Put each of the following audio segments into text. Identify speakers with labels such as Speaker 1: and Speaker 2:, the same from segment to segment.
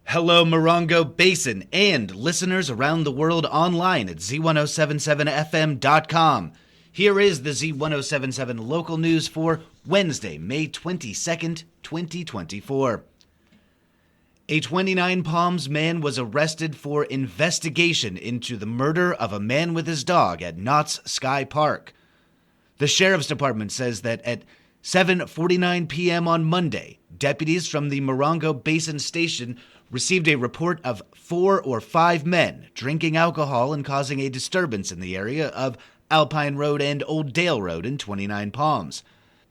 Speaker 1: Hello, Morongo Basin and listeners around the world online at Z107.7 FM.com. Here is the Z107.7 Local News for Wednesday, May 22nd, 2024. A Twentynine Palms man was arrested for investigation into the murder of a man with his dog at Knott's Sky Park. The Sheriff's Department says that at 7:49 p.m. on Monday, deputies from the Morongo Basin Station received a report of 4 or 5 men drinking alcohol and causing a disturbance in the area of Alpine Road and Old Dale Road in Twentynine Palms.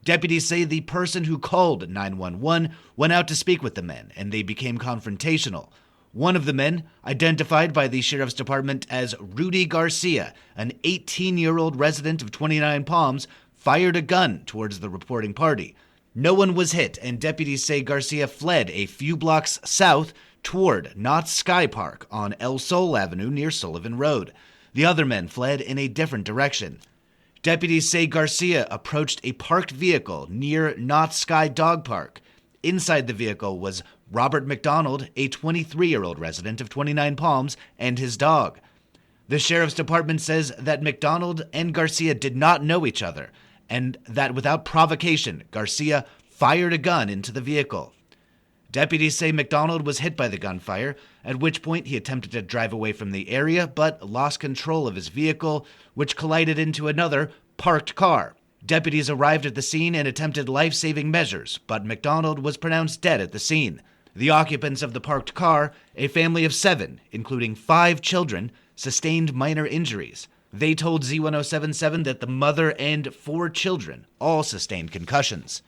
Speaker 1: Deputies say the person who called 911 went out to speak with the men, and they became confrontational. One of the men, identified by the Sheriff's Department as Rudy Garcia, an 18-year-old resident of Twentynine Palms, fired a gun towards the reporting party. No one was hit, and deputies say Garcia fled a few blocks south toward Knott's Sky Park on El Sol Avenue near Sullivan Road. The other men fled in a different direction. Deputies say Garcia approached a parked vehicle near Knott's Sky Dog Park. Inside the vehicle was Robert McDonald, a 23-year-old resident of Twentynine Palms, and his dog. The Sheriff's Department says that McDonald and Garcia did not know each other, and that without provocation, Garcia fired a gun into the vehicle. Deputies say McDonald was hit by the gunfire, at which point he attempted to drive away from the area but lost control of his vehicle, which collided into another parked car. Deputies arrived at the scene and attempted life-saving measures, but McDonald was pronounced dead at the scene. The occupants of the parked car, a family of 7, including 5 children, sustained minor injuries. They told Z107.7 that the mother and 4 children all sustained concussions.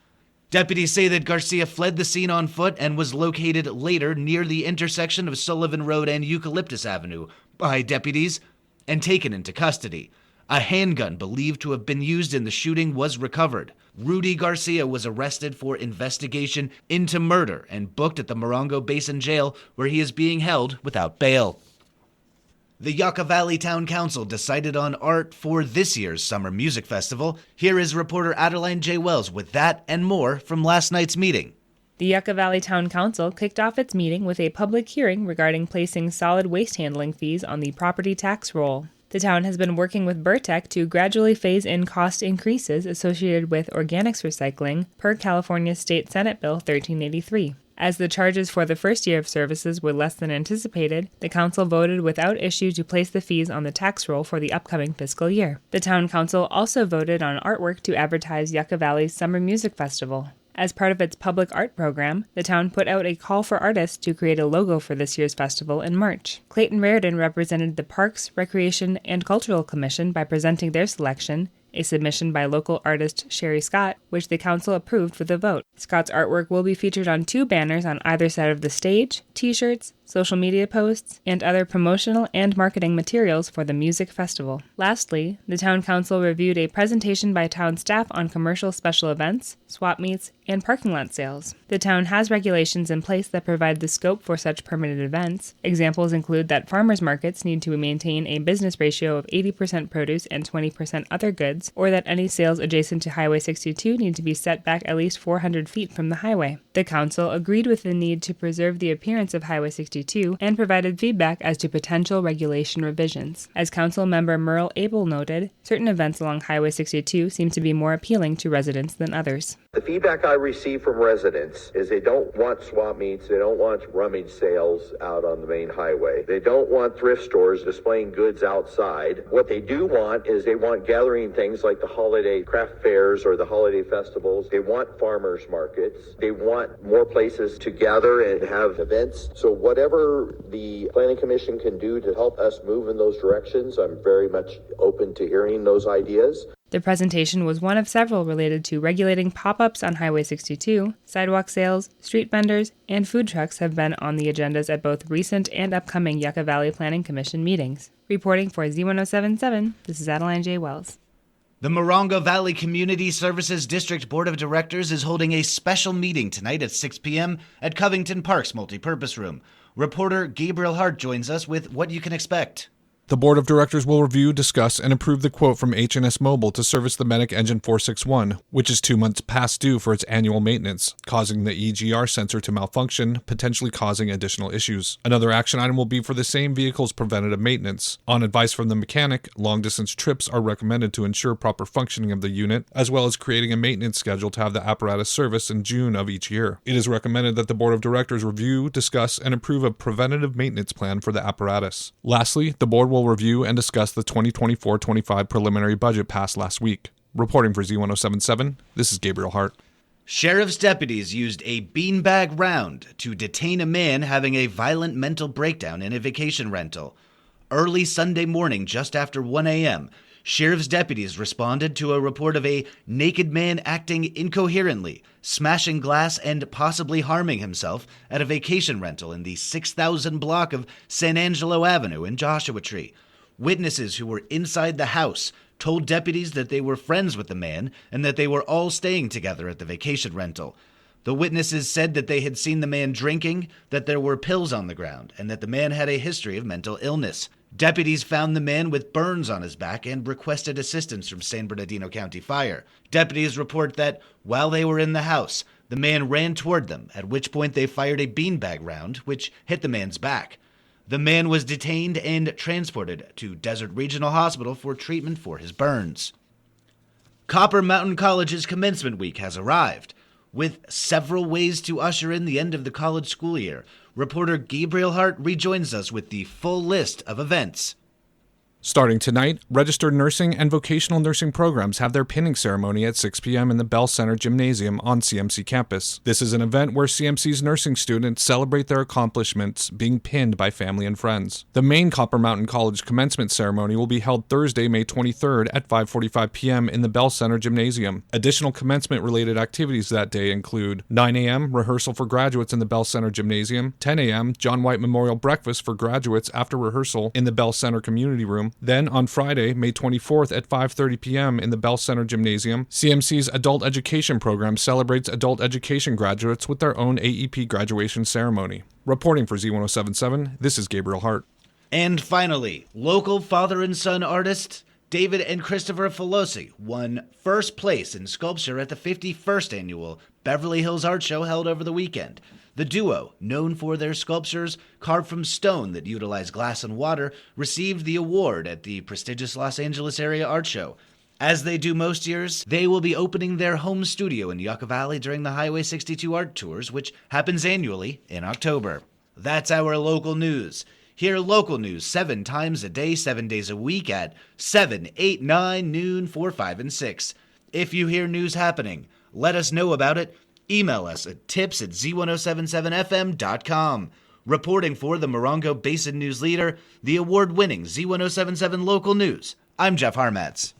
Speaker 1: Deputies say that Garcia fled the scene on foot and was located later near the intersection of Sullivan Road and Eucalyptus Avenue by deputies and taken into custody. A handgun believed to have been used in the shooting was recovered. Rudy Garcia was arrested for investigation into murder and booked at the Morongo Basin Jail, where he is being held without bail. The Yucca Valley Town Council decided on art for this year's Summer Music Festival. Here is reporter Adeline J. Wells with that and more from last night's meeting.
Speaker 2: The Yucca Valley Town Council kicked off its meeting with a public hearing regarding placing solid waste handling fees on the property tax roll. The town has been working with Burtec to gradually phase in cost increases associated with organics recycling per California State Senate Bill 1383. As the charges for the first year of services were less than anticipated, the council voted without issue to place the fees on the tax roll for the upcoming fiscal year. The town council also voted on artwork to advertise Yucca Valley's Summer Music Festival. As part of its public art program, the town put out a call for artists to create a logo for this year's festival in March. Clayton Raridan represented the Parks, Recreation, and Cultural Commission by presenting their selection, a submission by local artist Sherry Scott, which the council approved with a vote. Scott's artwork will be featured on 2 banners on either side of the stage, t-shirts, social media posts, and other promotional and marketing materials for the music festival. Lastly, the town council reviewed a presentation by town staff on commercial special events, swap meets, and parking lot sales. The town has regulations in place that provide the scope for such permitted events. Examples include that farmers markets need to maintain a business ratio of 80% produce and 20% other goods, or that any sales adjacent to Highway 62 need to be set back at least 400 feet from the highway. The council agreed with the need to preserve the appearance of Highway 62 and provided feedback as to potential regulation revisions. As council member Merle Abel noted, certain events along Highway 62 seem to be more appealing to residents than others.
Speaker 3: The feedback I receive from residents is they don't want swap meets, they don't want rummage sales out on the main highway. They don't want thrift stores displaying goods outside. What they do want is they want gathering things like the holiday craft fairs or the holiday festivals. They want farmers markets. They want more places to gather and have events. So whatever the Planning Commission can do to help us move in those directions, I'm very much open to hearing those ideas.
Speaker 2: The presentation was one of several related to regulating pop-ups on Highway 62, sidewalk sales, street vendors, and food trucks have been on the agendas at both recent and upcoming Yucca Valley Planning Commission meetings. Reporting for Z107.7, this is Adeline J. Wells.
Speaker 1: The Morongo Valley Community Services District Board of Directors is holding a special meeting tonight at 6 p.m. at Covington Park's Multipurpose Room. Reporter Gabriel Hart joins us with what you can expect.
Speaker 4: The Board of Directors will review, discuss, and approve the quote from H&S Mobile to service the Medic Engine 461, which is 2 months past due for its annual maintenance, causing the EGR sensor to malfunction, potentially causing additional issues. Another action item will be for the same vehicle's preventative maintenance. On advice from the mechanic, long-distance trips are recommended to ensure proper functioning of the unit, as well as creating a maintenance schedule to have the apparatus serviced in June of each year. It is recommended that the Board of Directors review, discuss, and approve a preventative maintenance plan for the apparatus. Lastly, the Board will review and discuss the 2024-25 preliminary budget passed last week. Reporting for Z107.7, this is Gabriel Hart.
Speaker 1: Sheriff's deputies used a beanbag round to detain a man having a violent mental breakdown in a vacation rental. Early Sunday morning, just after 1 a.m., sheriff's deputies responded to a report of a naked man acting incoherently, smashing glass and possibly harming himself at a vacation rental in the 6,000 block of San Angelo Avenue in Joshua Tree. Witnesses who were inside the house told deputies that they were friends with the man and that they were all staying together at the vacation rental. The witnesses said that they had seen the man drinking, that there were pills on the ground, and that the man had a history of mental illness. Deputies found the man with burns on his back and requested assistance from San Bernardino County Fire. Deputies report that while they were in the house, the man ran toward them, at which point they fired a beanbag round, which hit the man's back. The man was detained and transported to Desert Regional Hospital for treatment for his burns. Copper Mountain College's commencement week has arrived. With several ways to usher in the end of the college school year, reporter Gabriel Hart rejoins us with the full list of events.
Speaker 4: Starting tonight, registered nursing and vocational nursing programs have their pinning ceremony at 6 p.m. in the Bell Center Gymnasium on CMC campus. This is an event where CMC's nursing students celebrate their accomplishments being pinned by family and friends. The main Copper Mountain College commencement ceremony will be held Thursday, May 23rd at 5:45 p.m. in the Bell Center Gymnasium. Additional commencement-related activities that day include 9 a.m. rehearsal for graduates in the Bell Center Gymnasium, 10 a.m. John White Memorial Breakfast for graduates after rehearsal in the Bell Center Community Room. Then on Friday, May 24th at 5:30 p.m. in the Bell Center Gymnasium, CMC's Adult Education program celebrates adult education graduates with their own AEP graduation ceremony. Reporting for Z107.7, this is Gabriel Hart.
Speaker 1: And finally, local father and son artists David and Christopher Filosi won first place in sculpture at the 51st annual Beverly Hills Art Show held over the weekend. The duo, known for their sculptures carved from stone that utilize glass and water, received the award at the prestigious Los Angeles Area Art Show. As they do most years, they will be opening their home studio in Yucca Valley during the Highway 62 Art Tours, which happens annually in October. That's our local news. Hear local news 7 times a day, 7 days a week at 7, 8, 9, noon, 4, 5, and 6. If you hear news happening, let us know about it. Email us at tips@z1077fm.com. Reporting for the Morongo Basin News Leader, the award-winning Z107.7 Local News, I'm Jeff Harmatz.